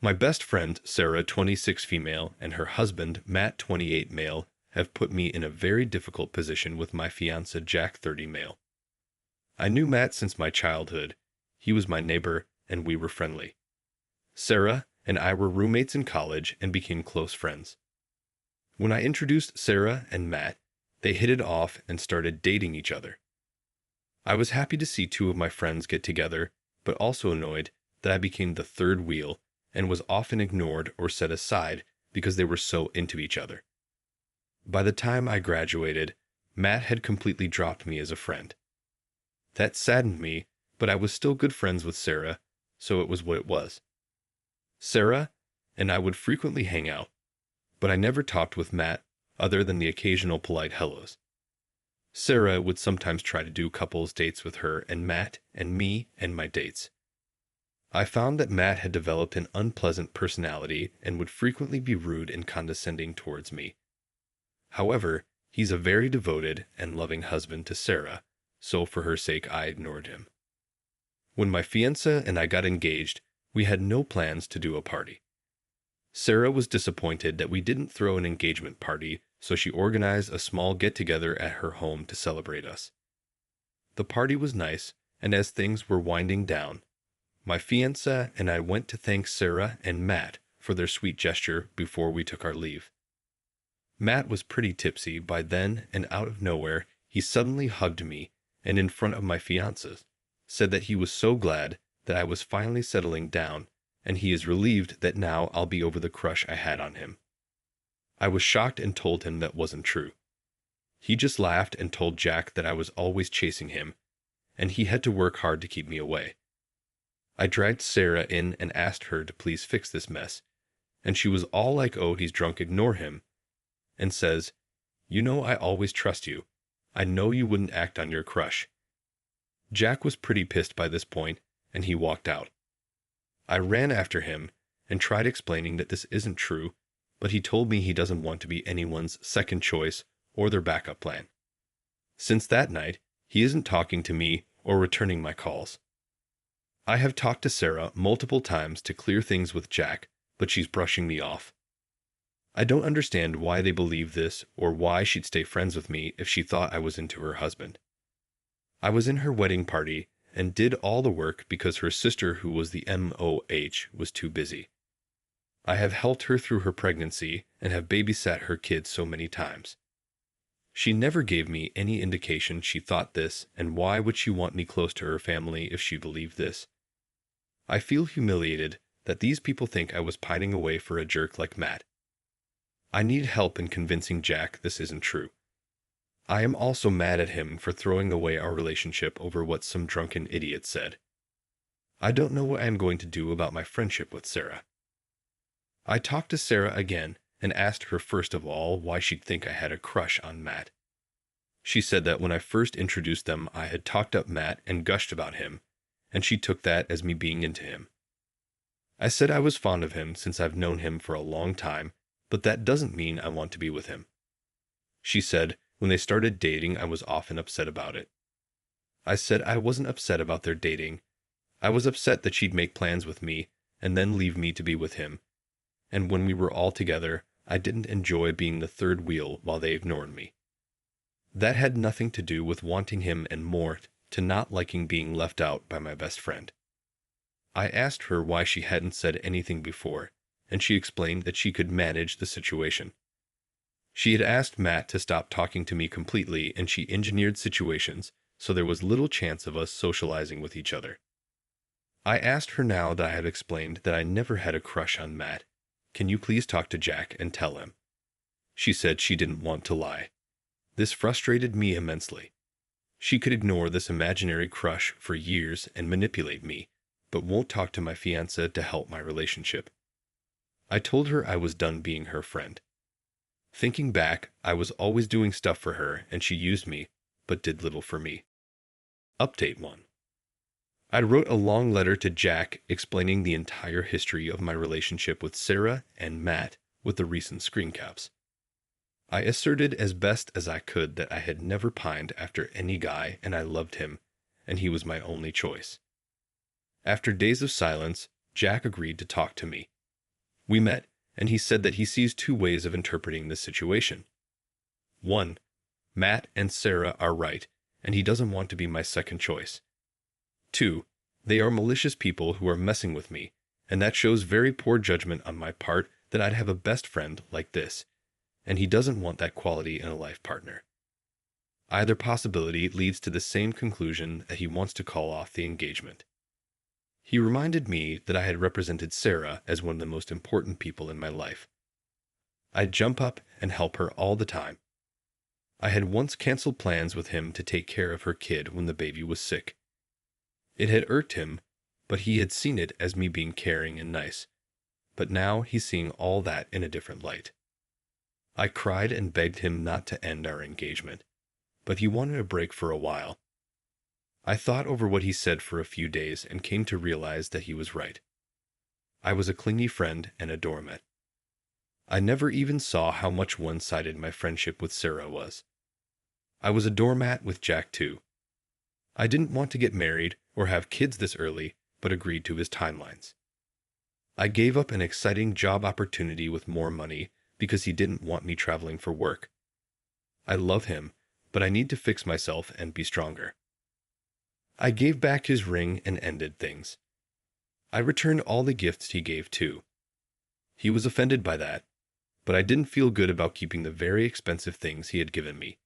My best friend, Sarah, 26 female, and her husband, Matt, 28 male, have put me in a very difficult position with my fiancé, Jack, 30 male. I knew Matt since my childhood. He was my neighbor, and we were friendly. Sarah and I were roommates in college and became close friends. When I introduced Sarah and Matt, they hit it off and started dating each other. I was happy to see two of my friends get together, but also annoyed that I became the third wheel and was often ignored or set aside because they were so into each other. By the time I graduated, Matt had completely dropped me as a friend. That saddened me, but I was still good friends with Sarah, so it was what it was. Sarah and I would frequently hang out, but I never talked with Matt other than the occasional polite hellos. Sarah would sometimes try to do couples dates with her and Matt and me and my dates. I found that Matt had developed an unpleasant personality and would frequently be rude and condescending towards me. However, he's a very devoted and loving husband to Sarah, so for her sake I ignored him. When my fiancé and I got engaged, we had no plans to do a party. Sarah was disappointed that we didn't throw an engagement party, so she organized a small get-together at her home to celebrate us. The party was nice, and as things were winding down, my fiancé and I went to thank Sarah and Matt for their sweet gesture before we took our leave. Matt was pretty tipsy by then, and out of nowhere, he suddenly hugged me and in front of my fiancé said that he was so glad that I was finally settling down, and he is relieved that now I'll be over the crush I had on him. I was shocked and told him that wasn't true. He just laughed and told Jack that I was always chasing him, and he had to work hard to keep me away. I dragged Sarah in and asked her to please fix this mess, and she was all like, "Oh, he's drunk, ignore him," and says, "You know I always trust you. I know you wouldn't act on your crush." Jack was pretty pissed by this point, and he walked out. I ran after him and tried explaining that this isn't true, but he told me he doesn't want to be anyone's second choice or their backup plan. Since that night, he isn't talking to me or returning my calls. I have talked to Sarah multiple times to clear things with Jack, but she's brushing me off. I don't understand why they believe this or why she'd stay friends with me if she thought I was into her husband. I was in her wedding party and did all the work because her sister, who was the MOH, was too busy. I have helped her through her pregnancy and have babysat her kids so many times. She never gave me any indication she thought this, and why would she want me close to her family if she believed this? I feel humiliated that these people think I was pining away for a jerk like Matt. I need help in convincing Jack this isn't true. I am also mad at him for throwing away our relationship over what some drunken idiot said. I don't know what I am going to do about my friendship with Sarah. I talked to Sarah again and asked her first of all why she'd think I had a crush on Matt. She said that when I first introduced them, I had talked up Matt and gushed about him, and she took that as me being into him. I said I was fond of him since I've known him for a long time, but that doesn't mean I want to be with him. She said when they started dating, I was often upset about it. I said I wasn't upset about their dating. I was upset that she'd make plans with me and then leave me to be with him. And when we were all together, I didn't enjoy being the third wheel while they ignored me. That had nothing to do with wanting him and more to not liking being left out by my best friend. I asked her why she hadn't said anything before, and she explained that she could manage the situation. She had asked Matt to stop talking to me completely, and she engineered situations so there was little chance of us socializing with each other. I asked her now that I have explained that I never had a crush on Matt. Can you please talk to Jack and tell him? She said she didn't want to lie. This frustrated me immensely. She could ignore this imaginary crush for years and manipulate me, but won't talk to my fiancé to help my relationship. I told her I was done being her friend. Thinking back, I was always doing stuff for her and she used me, but did little for me. Update 1. I wrote a long letter to Jack explaining the entire history of my relationship with Sarah and Matt with the recent screen caps. I asserted as best as I could that I had never pined after any guy and I loved him, and he was my only choice. After days of silence, Jack agreed to talk to me. We met, and he said that he sees two ways of interpreting this situation. 1. Matt and Sarah are right, and he doesn't want to be my second choice. 2. They are malicious people who are messing with me, and that shows very poor judgment on my part that I'd have a best friend like this, and he doesn't want that quality in a life partner. Either possibility leads to the same conclusion that he wants to call off the engagement. He reminded me that I had represented Sarah as one of the most important people in my life. I'd jump up and help her all the time. I had once canceled plans with him to take care of her kid when the baby was sick. It had irked him, but he had seen it as me being caring and nice. But now he's seeing all that in a different light. I cried and begged him not to end our engagement, but he wanted a break for a while. I thought over what he said for a few days and came to realize that he was right. I was a clingy friend and a doormat. I never even saw how much one-sided my friendship with Sarah was. I was a doormat with Jack too. I didn't want to get married or have kids this early, but agreed to his timelines. I gave up an exciting job opportunity with more money because he didn't want me traveling for work. I love him, but I need to fix myself and be stronger. I gave back his ring and ended things. I returned all the gifts he gave too. He was offended by that, but I didn't feel good about keeping the very expensive things he had given me.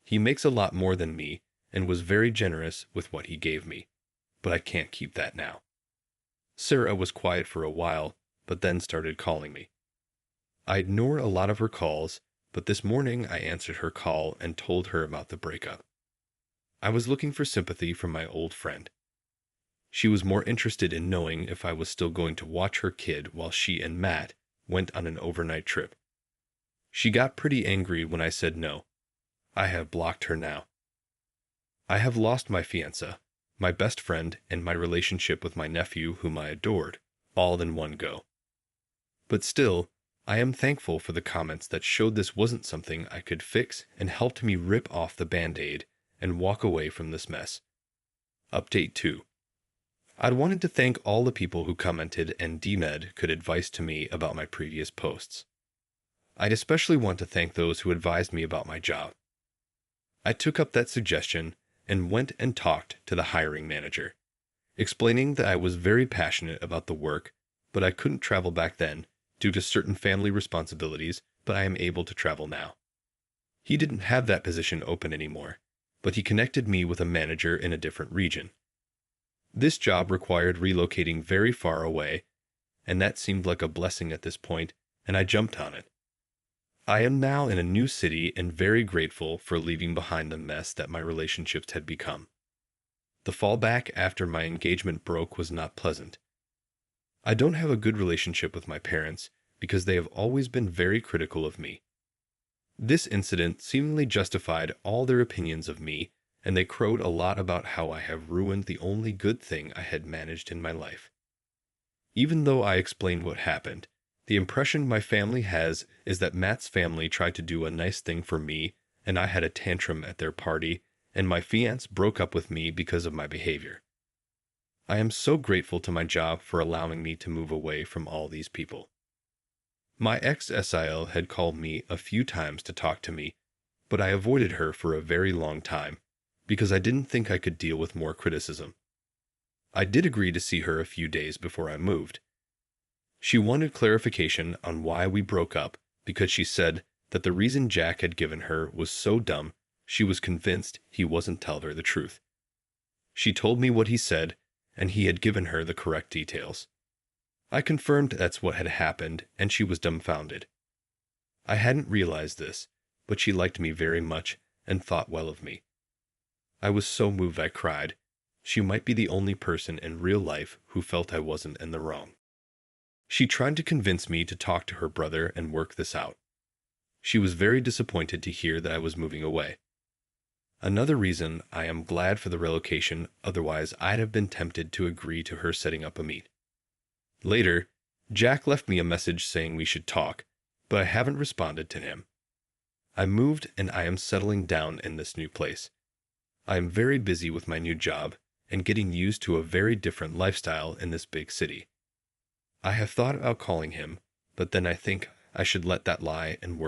He makes a lot more than me and was very generous with what he gave me, but I can't keep that now. Sarah was quiet for a while, but then started calling me. I ignored a lot of her calls, but this morning I answered her call and told her about the breakup. I was looking for sympathy from my old friend. She was more interested in knowing if I was still going to watch her kid while she and Matt went on an overnight trip. She got pretty angry when I said no. I have blocked her now. I have lost my fiancé, my best friend, and my relationship with my nephew whom I adored, all in one go. But still, I am thankful for the comments that showed this wasn't something I could fix and helped me rip off the Band-Aid and walk away from this mess. Update 2. I'd wanted to thank all the people who commented and DMed could advise to me about my previous posts. I'd especially want to thank those who advised me about my job. I took up that suggestion and went and talked to the hiring manager, explaining that I was very passionate about the work, but I couldn't travel back then due to certain family responsibilities, but I am able to travel now. He didn't have that position open anymore, but he connected me with a manager in a different region. This job required relocating very far away, and that seemed like a blessing at this point, and I jumped on it. I am now in a new city and very grateful for leaving behind the mess that my relationships had become. The fallback after my engagement broke was not pleasant. I don't have a good relationship with my parents because they have always been very critical of me. This incident seemingly justified all their opinions of me, and they crowed a lot about how I have ruined the only good thing I had managed in my life. Even though I explained what happened, the impression my family has is that Matt's family tried to do a nice thing for me, and I had a tantrum at their party, and my fiancé broke up with me because of my behavior. I am so grateful to my job for allowing me to move away from all these people. My ex-SIL had called me a few times to talk to me, but I avoided her for a very long time because I didn't think I could deal with more criticism. I did agree to see her a few days before I moved. She wanted clarification on why we broke up because she said that the reason Jack had given her was so dumb she was convinced he wasn't telling her the truth. She told me what he said, and he had given her the correct details. I confirmed that's what had happened, and she was dumbfounded. I hadn't realized this, but she liked me very much and thought well of me. I was so moved I cried. She might be the only person in real life who felt I wasn't in the wrong. She tried to convince me to talk to her brother and work this out. She was very disappointed to hear that I was moving away. Another reason I am glad for the relocation, otherwise I'd have been tempted to agree to her setting up a meet. Later, Jack left me a message saying we should talk, but I haven't responded to him. I moved and I am settling down in this new place. I am very busy with my new job and getting used to a very different lifestyle in this big city. I have thought about calling him, but then I think I should let that lie and work